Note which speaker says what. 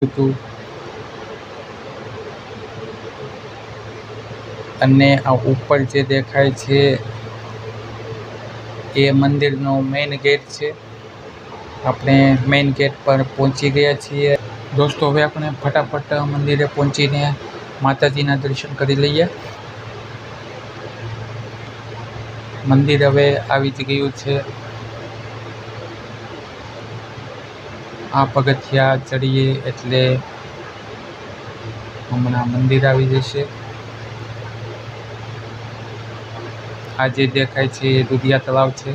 Speaker 1: હતું અને આ ઉપર જે દેખાય છે એ મંદિરનો મેઇન ગેટ છે। આપણે મેઇન ગેટ પર પહોંચી ગયા છીએ। દોસ્તો હવે આપણે ફટાફટ મંદિરે પહોંચીને માતાજીના દર્શન કરી લઈએ। મંદિર હવે આવી જ ગયું છે। આ પગથિયા ચડીએ એટલે હમણાં મંદિર આવી જશે। આ જે દેખાય છે એ દુધિયા તળાવ છે।